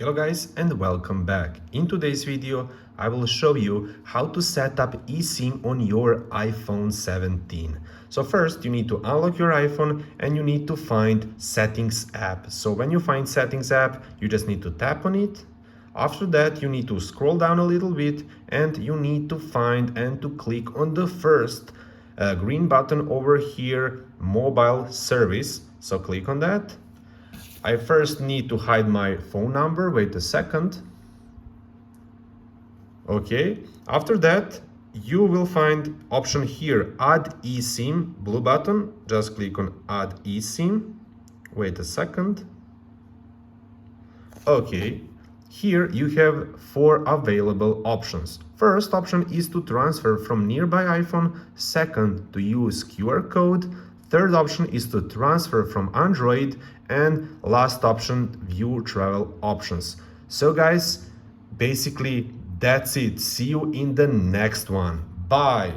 Hello guys and welcome back. In today's video, I will show you how to set up eSIM on your iPhone 17. So first you need to unlock your iPhone and you need to find Settings app. So when you find Settings app, you just need to tap on it. After that, you need to scroll down a little bit and you need to find and to click on the first green button over here, Mobile Service. So click on that. I first need to hide my phone number. Wait a second. Okay. After that, you will find option here, Add eSIM, blue button. Just click on Add eSIM. Wait a second. Okay. Here you have 4 available options. First option is to transfer from nearby iPhone. Second, to use QR code. Third option is to transfer from Android. And last option, view travel options. So guys, basically that's it. See you in the next one. Bye.